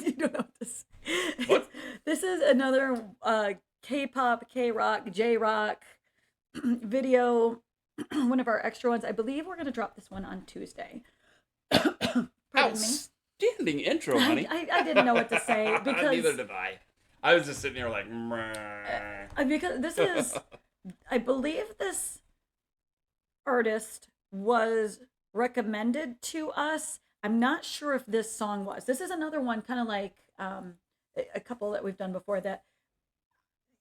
You don't know what this. What? This is another K-pop, K-rock, J-rock video. One of our extra ones. I believe we're gonna drop this one on Tuesday. Pardon me. Outstanding intro, honey. I didn't know what to say because Neither did I. I was just sitting here like, meh. because this is, I believe this artist was recommended to us. I'm not sure if this song was. This is another one, kind of like a couple that we've done before, that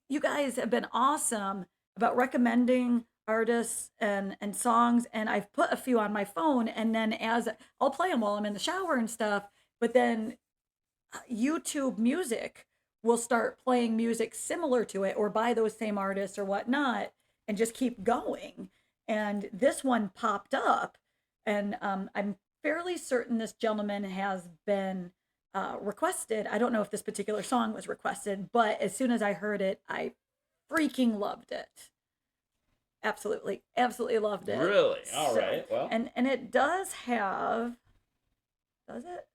you guys have been awesome about recommending artists and songs, and I've put a few on my phone, and then as I'll play them while I'm in the shower and stuff, but then YouTube Music will start playing music similar to it or by those same artists or whatnot, and just keep going. And this one popped up, and I'm fairly certain this gentleman has been requested. I don't know if this particular song was requested, but as soon as I heard it, I freaking loved it. Absolutely, absolutely loved it. Really? All right. Well, and it does have. Does it?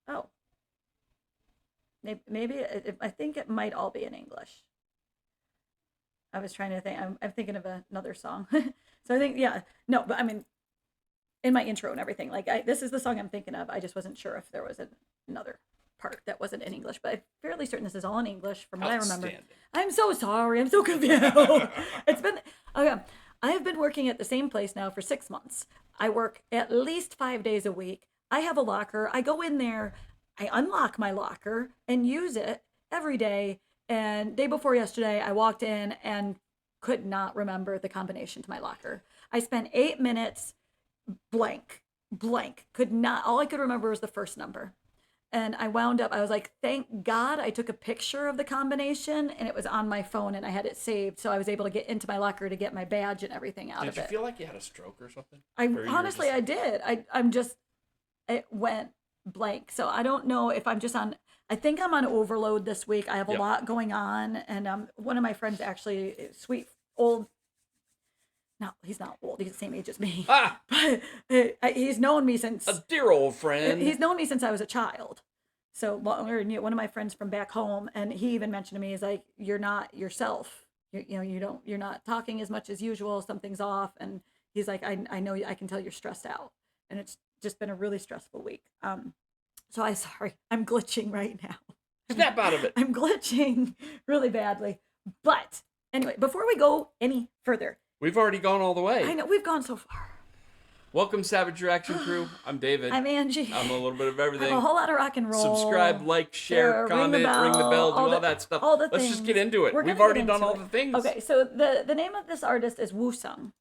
Oh, maybe I think it might all be in English. I was trying to think. I'm thinking of another song. So I think, yeah, no, but I mean, in my intro and everything, like this is the song I'm thinking of. I just wasn't sure if there was another part that wasn't in English, but I'm fairly certain this is all in English from what I remember. I'm so sorry. I'm so confused. It's been, okay. I have been working at the same place now for 6 months. I work at least 5 days a week. I have a locker. I go in there, I unlock my locker and use it every day. And day before yesterday, I walked in and could not remember the combination to my locker. I spent 8 minutes blank, could not, all I could remember was the first number. And I wound up, I was like, thank God I took a picture of the combination and it was on my phone and I had it saved. So I was able to get into my locker to get my badge and everything out of it. Did you feel like you had a stroke or something? Honestly, I did. I'm just, it went blank. So I don't know if I'm just on, I think I'm on overload this week. I have a lot going on. And one of my friends actually, sweet old, no, he's not old. He's the same age as me. Ah! But he's known me since... A dear old friend. He's known me since I was a child. So longer than one of my friends from back home, and he even mentioned to me, he's like, you're not yourself. You're not talking as much as usual. Something's off. And he's like, I know, I can tell you're stressed out. And it's just been a really stressful week. So I'm glitching right now. Snap out of it. I'm glitching really badly. But anyway, before we go any further, we've already gone all the way. I know, we've gone so far. Welcome, Savage Reaction Crew. I'm David. I'm Angie. I'm a little bit of everything. I'm a whole lot of rock and roll. Subscribe, like, share, comment, ring the bell, do all that stuff. All the Let's things. just get into it. We've already done all the things. Okay, so the name of this artist is WOOSUNG.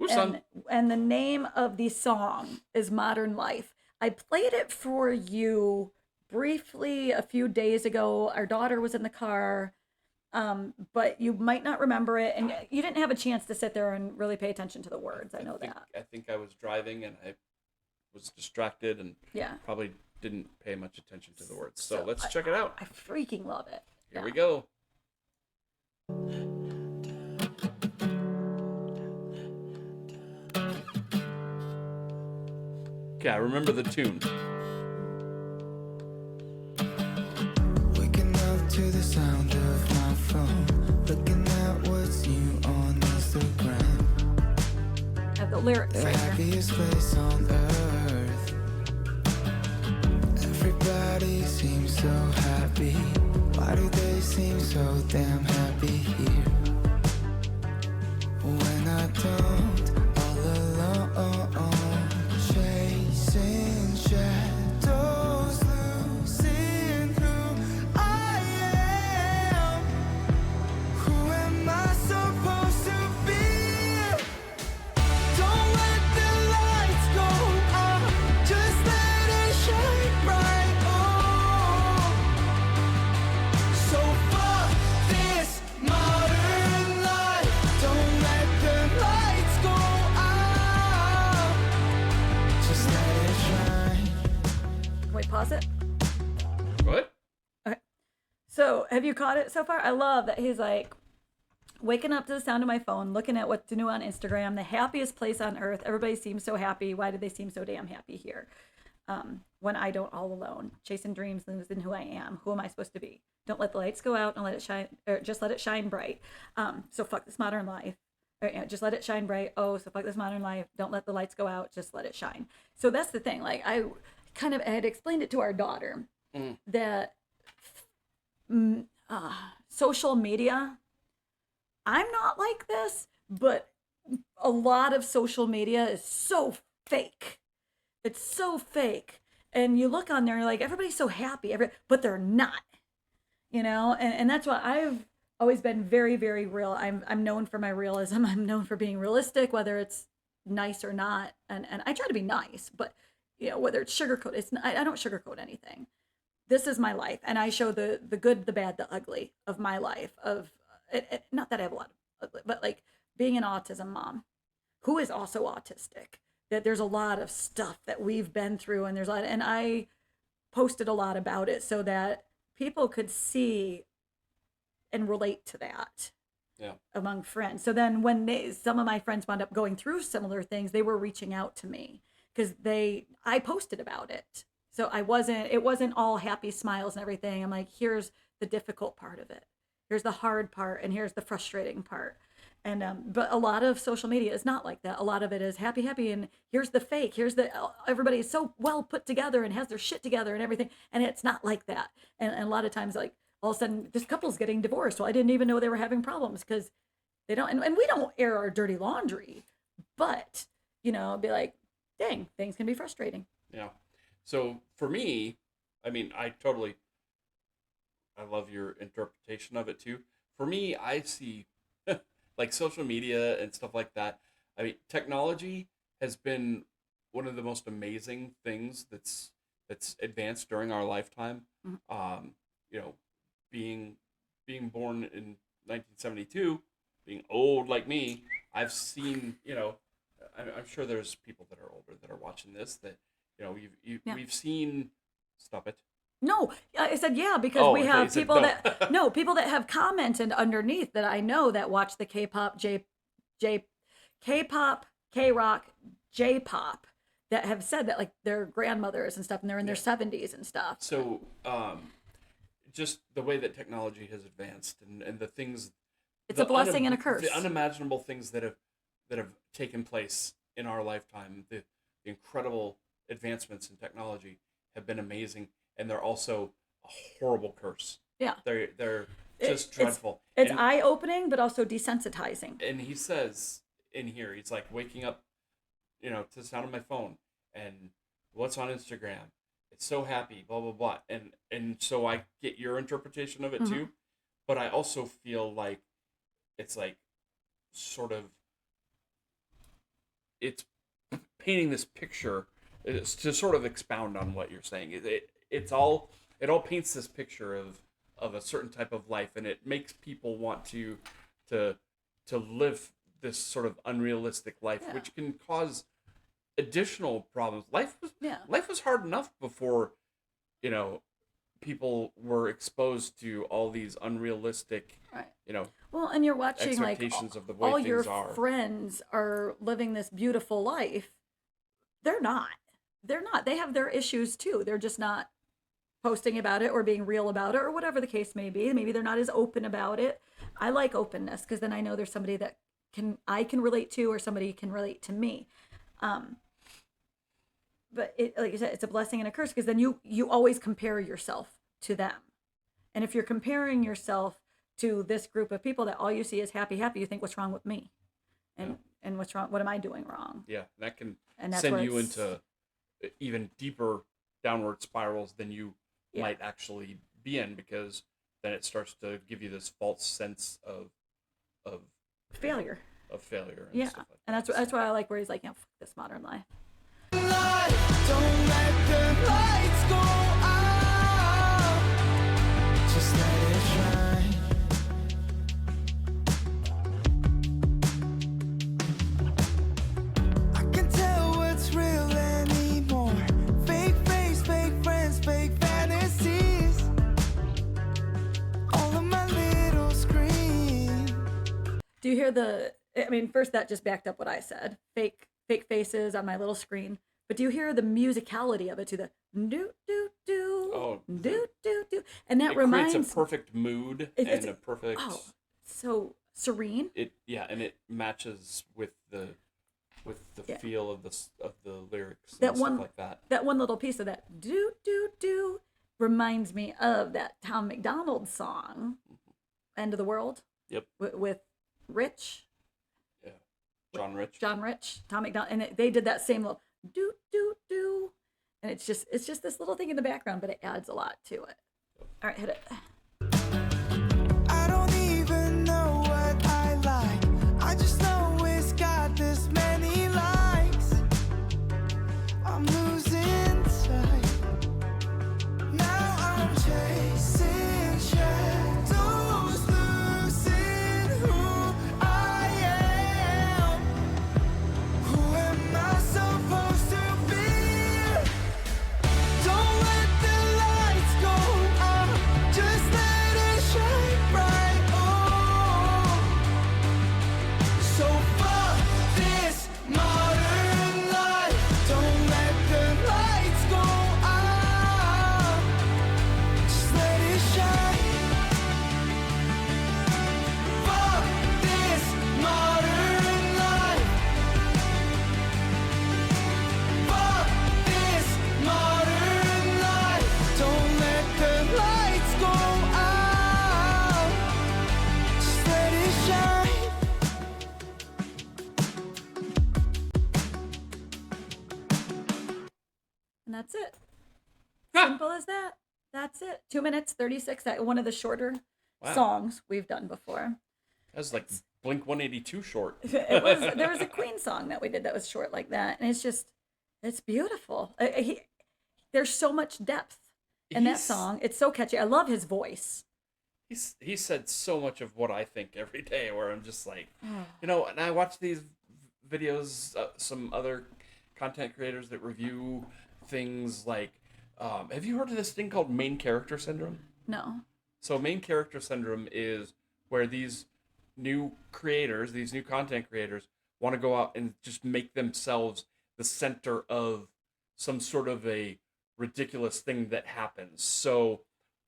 WOOSUNG. And the name of the song is Modern Life. I played it for you briefly a few days ago. Our daughter was in the car. But you might not remember it, and you didn't have a chance to sit there and really pay attention to the words. I know that. I think I was driving and I was distracted and probably didn't pay much attention to the words. So let's check it out. I freaking love it. Here we go. Okay, I remember the tune. Waking up to the sound of my phone, looking at what's new on Instagram. I have the lyrics the right here. happiest place on earth. Everybody seems so happy. Why do they seem so damn happy here? When I don't, all alone, chasing shadows, losing who I am. Who am I supposed to be? Don't let the lights go out, just let it shine bright on. So fuck this modern life. Don't let the lights go out, just let it shine. Wait, pause it. What? Okay. So, have you caught it so far? I love that he's like, waking up to the sound of my phone, looking at what's new on Instagram, the happiest place on earth. Everybody seems so happy. Why do they seem so damn happy here? when I don't all alone, chasing dreams, losing who I am. Who am I supposed to be? Don't let the lights go out and let it shine, or just let it shine bright. So fuck this modern life. Or, just let it shine bright. Oh, so fuck this modern life. Don't let the lights go out. Just let it shine. So that's the thing. Like I kind of had explained it to our daughter that social media, I'm not like this, but a lot of social media is so fake. It's so fake. And you look on there, you're like, everybody's so happy, but they're not, and that's why I've always been very, very real. I'm known for my realism. I'm known for being realistic, whether it's nice or not. And I try to be nice, but whether it's sugarcoat, I don't sugarcoat anything. This is my life. And I show the good, the bad, the ugly of my life of not that I have a lot of ugly, but like being an autism mom who is also autistic, that there's a lot of stuff that we've been through, and there's a lot, and I posted a lot about it so that people could see and relate to that among friends. So then when some of my friends wound up going through similar things, they were reaching out to me because I posted about it. So it wasn't all happy smiles and everything. I'm like, here's the difficult part of it. Here's the hard part, and here's the frustrating part. And but a lot of social media is not like that. A lot of it is happy, and here's the fake. Here's everybody is so well put together and has their shit together and everything. And it's not like that. And a lot of times, like all of a sudden, this couple's getting divorced. Well, I didn't even know they were having problems because they don't. And we don't air our dirty laundry, but be like, dang, things can be frustrating. Yeah. So for me, I mean, I love your interpretation of it too. For me, I see like social media and stuff like that. I mean, technology has been one of the most amazing things that's advanced during our lifetime. Mm-hmm. Being born in 1972, being old like me, I've seen, I'm sure there's people that are older that are watching this that, we've seen. Stop it. No, I said because we have people people that have commented underneath that I know that watch the K-pop, K-pop, K-rock, J-pop that have said that like their grandmothers and stuff, and they're in their 70s and stuff. So, just the way that technology has advanced and the things, it's a blessing and a curse. The unimaginable things that have taken place in our lifetime, the incredible advancements in technology have been amazing. And they're also a horrible curse. Yeah. They're just dreadful. It's eye-opening, but also desensitizing. And he says in here, he's like waking up, to the sound of my phone and what's on Instagram. It's so happy, blah, blah, blah. And so I get your interpretation of it too. But I also feel like it's like sort of, it's painting this picture to sort of expound on what you're saying. It all paints this picture of a certain type of life, and it makes people want to live this sort of unrealistic life, which can cause additional problems. Life was hard enough before, people were exposed to all these unrealistic, well, and you're watching expectations of the way all things your are. Friends are living this beautiful life. They're not. They have their issues too. They're just not posting about it or being real about it or whatever the case may be. Maybe they're not as open about it. I like openness because then I know there's somebody that I can relate to, or somebody can relate to me. But like you said, it's a blessing and a curse because then you always compare yourself to them. And if you're comparing yourself to this group of people that all you see is happy, you think, what's wrong with me? And what's wrong? What am I doing wrong? Yeah, that can send you into even deeper downward spirals than you might actually be in, because then it starts to give you this false sense of failure. And stuff like and that's why I like where he's like, fuck this modern life. Don't let the lights go out. Just let it shine. I can tell what's real anymore. Fake face, fake friends, fake fantasies. All of my little screams. Do you hear first that just backed up what I said. Fake faces on my little screen. But do you hear the musicality of it to the do do do Oh, do do do, and that it reminds creates a perfect mood it's and a perfect. oh so serene. And it matches with the Yeah. feel of the lyrics and That stuff one like that. that one little piece of that do do do reminds me of that Tom McDonald song, "End of the World," Yep. with Rich. Yeah. John Rich. Tom McDonald, and they did that same little do do do, and it's just this little thing in the background, but it adds a lot to it. All right, hit it. I don't even know what I like. I just know it's got this many likes. I'm losing sight. Now I'm chasing shadows, losing who I am. Who am I supposed to be? Don't let the lights go out. Just let it shine bright. Oh, so fuck this modern life. Don't let the lights go out. Just let it shine. Fuck this modern life. Fuck this modern life. Don't let the lights go out. Just let it shine. And that's it. Ha! Simple as that. That's it. 2 minutes 36. One of the shorter Wow. songs we've done before. That was like Blink 182 short. There was a Queen song that we did that was short like that, and it's beautiful. There's so much depth in that He's- song. It's so catchy. I love his voice. He said so much of what I think every day, where I'm just like, and I watch these videos, some other content creators that review things like, have you heard of this thing called main character syndrome? No. So main character syndrome is where these new creators, these new content creators, want to go out and just make themselves the center of some sort of a ridiculous thing that happens. So,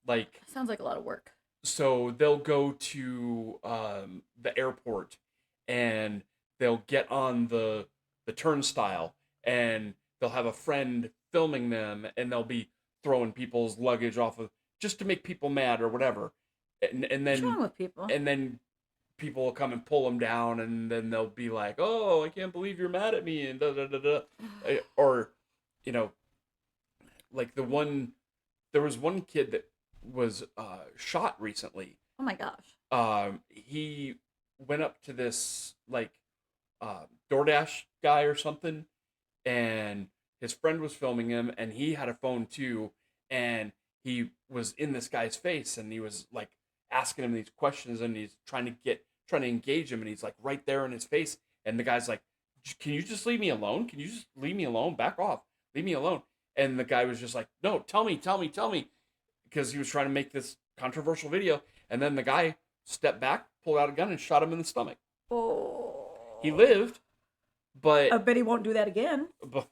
like, Sounds like a lot of work. so they'll go to the airport and they'll get on the turnstile and they'll have a friend filming them and they'll be throwing people's luggage off of just to make people mad or whatever. And What's wrong then with people? and then people will come and pull them down and then they'll be like, "Oh, I can't believe you're mad at me," and da da da da. Or, you know, like there was one kid that was shot recently. Oh my gosh. He went up to this like DoorDash guy or something, and his friend was filming him, and he had a phone too, and he was in this guy's face, and he was like asking him these questions, and he's trying to engage him, and he's like right there in his face, and the guy's like, "Can you just leave me alone? Can you just leave me alone? Back off, leave me alone." And the guy was just like, "No, tell me," because he was trying to make this controversial video, and then the guy stepped back, pulled out a gun, and shot him in the stomach. Oh. He lived, but I bet he won't do that again. but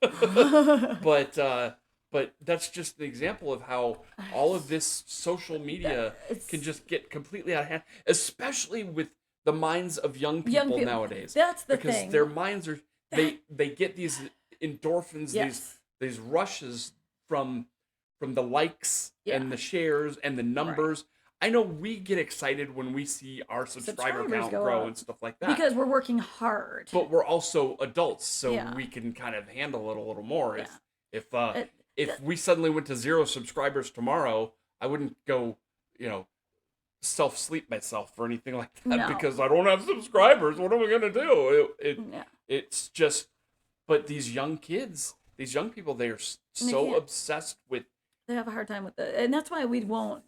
that's just the example of how all of this social media It's- can just get completely out of hand, especially with the minds of young people, Young people. nowadays. That's the because thing. their minds are they get these endorphins, Yes. these rushes from the likes Yeah. and the shares and the numbers. I know we get excited when we see our subscriber Subscribers count go grow up. and stuff like that. Because we're working hard. But we're also adults, so Yeah. we can kind of handle it a little more. Yeah. If we suddenly went to 0 subscribers tomorrow, I wouldn't go, self-sleep myself or anything like that No. because I don't have subscribers. What am I gonna do? Yeah. It's just, but these young kids, these young people, they are And they so can't- obsessed with. They have a hard time with it, and that's why we won't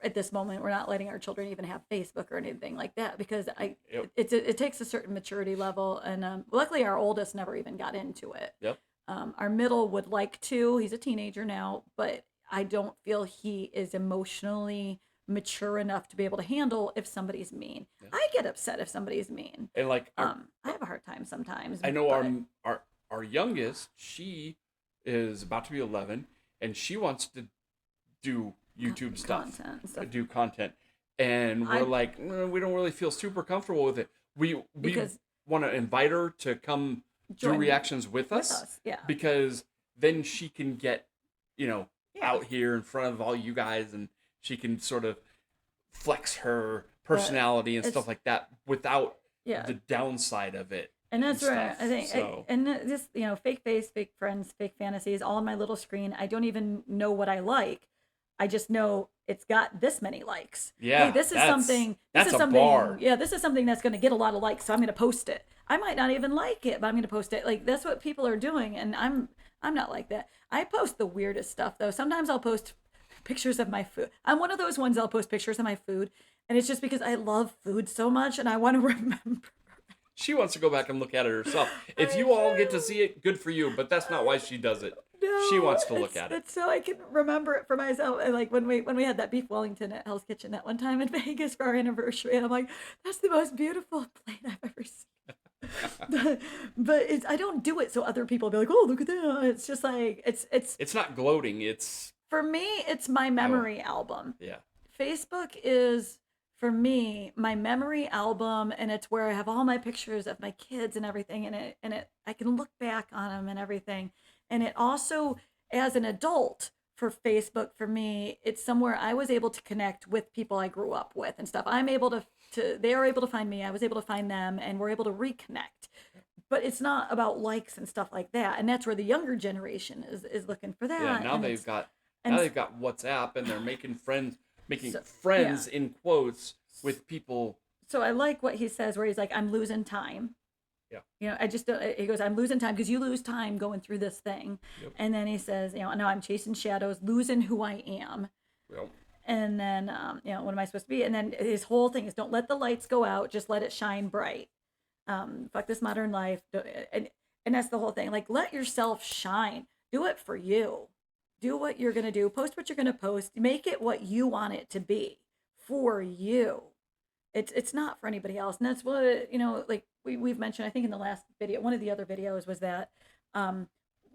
at this moment. We're not letting our children even have Facebook or anything like that because Yep. it takes a certain maturity level, and luckily our oldest never even got into it. Yep. Our middle would like to. He's a teenager now, but I don't feel he is emotionally mature enough to be able to handle if somebody's mean. Yeah. I get upset if somebody's mean. And like, I have a hard time sometimes. I know but- our youngest, she is about to be 11, and she wants to do YouTube stuff, Content and stuff. do content, and we're like, we don't really feel super comfortable with it. We Because- want to invite her to come do Join reactions with us, yeah. because then she can get, Yeah. out here in front of all you guys, and she can sort of flex her personality and stuff like that without Yeah. the downside of it. And that's and where stuff, I think, so. and this, fake face, fake friends, fake fantasies, all on my little screen. I don't even know what I like. I just know it's got this many likes. Yeah, Hey, this is that's- something. that's This is a something. bar. Yeah, this is something that's going to get a lot of likes. So I'm going to post it. I might not even like it, but I'm going to post it. Like that's what people are doing, and I'm not like that. I post the weirdest stuff though. Sometimes I'll post pictures of my food. I'm one of those ones I'll post pictures of my food, and it's just because I love food so much, and I want to remember. She wants to go back and look at it herself. If you all get to see it, good for you, but that's not why she does it. She wants to look at it. It's so I can remember it for myself. And like when we had that beef Wellington at Hell's Kitchen that one time in Vegas for our anniversary, and I'm like, that's the most beautiful plate I've ever seen. but I don't do it so other people be like, oh, look at that. It's just like It's not gloating. It's for me, it's my memory album. yeah. Facebook is for me my memory album, and it's where I have all my pictures of my kids and everything, and it I can look back on them and everything. And it also, as an adult, for Facebook, for me, it's somewhere I was able to connect with people I grew up with and stuff. I'm able to they are able to find me, I was able to find them, and we're able to reconnect. But it's not about likes and stuff like that, and that's where the younger generation is looking for that. Yeah, now and they've got and now they've got WhatsApp, and they're making friends So- in quotes with people. So I like what he says, where he's like, I'm losing time. Yeah. I just don't, he goes, I'm losing time because you lose time going through this thing. Yep. And then he says, no, I'm chasing shadows, losing who I am. Well, And then, what am I supposed to be? And then his whole thing is, don't let the lights go out, just let it shine bright. Fuck this modern life. And that's the whole thing. Like, let yourself shine. Do it for you. Do what you're going to do. Post what you're going to post. Make it what you want it to be for you. It's not for anybody else. And that's what, like we've mentioned, I think in the last video, one of the other videos was that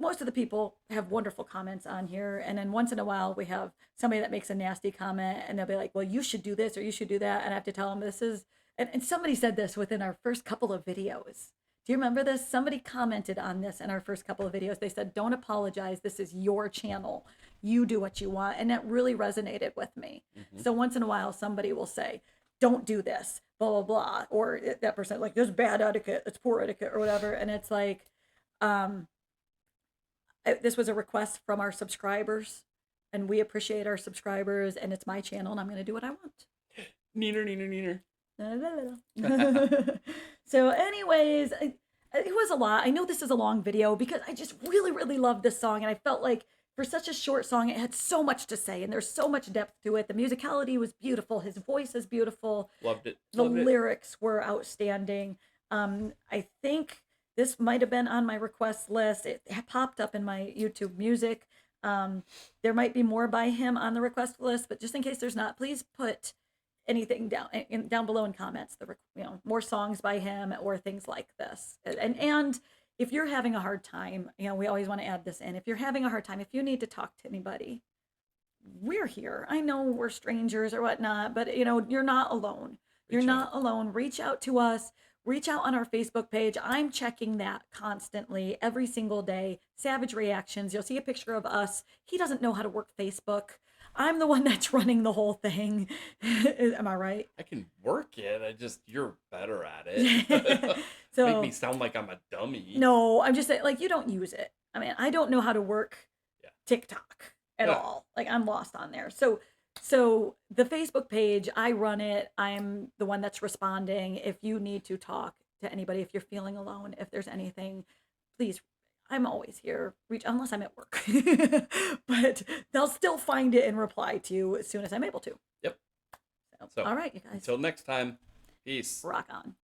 most of the people have wonderful comments on here. And then once in a while we have somebody that makes a nasty comment, and they'll be like, well, you should do this or you should do that. And I have to tell them this is, and somebody said this within our first couple of videos. Do you remember this? Somebody commented on this in our first couple of videos. They said, don't apologize. This is your channel. You do what you want. And that really resonated with me. Mm-hmm. So once in a while, somebody will say, don't do this, blah, blah, blah. Or that person, like, there's bad etiquette, it's poor etiquette or whatever. And it's like, this was a request from our subscribers, and we appreciate our subscribers, and it's my channel, and I'm going to do what I want. neener, neener, neener. So anyways, it was a lot. I know this is a long video because I just really, really love this song, and I felt like for such a short song, it had so much to say, and there's so much depth to it. The musicality was beautiful. His voice is beautiful. Loved it. The Loved it. lyrics were outstanding. I think this might have been on my request list. It popped up in my YouTube music. There might be more by him on the request list, but just in case there's not, please put anything down below in comments. More songs by him or things like this. And if you're having a hard time, we always want to add this in. If you're having a hard time, if you need to talk to anybody, we're here. I know we're strangers or whatnot, but you're not alone. You're not alone. Reach out to us. Reach out on our Facebook page. I'm checking that constantly every single day. Savage Reactions. You'll see a picture of us. He doesn't know how to work Facebook. I'm the one that's running the whole thing. Am I right? I can work it. You're better at it. So Make me sound like I'm a dummy. no, I'm just saying, like, you don't use it. I mean, I don't know how to work TikTok at all. Like, I'm lost on there. So the Facebook page, I run it. I'm the one that's responding. If you need to talk to anybody, if you're feeling alone, if there's anything, please, I'm always here. Reach, unless I'm at work. But they'll still find it and reply to you as soon as I'm able to. Yep. So, So, all right, you guys. Until next time, peace. Rock on.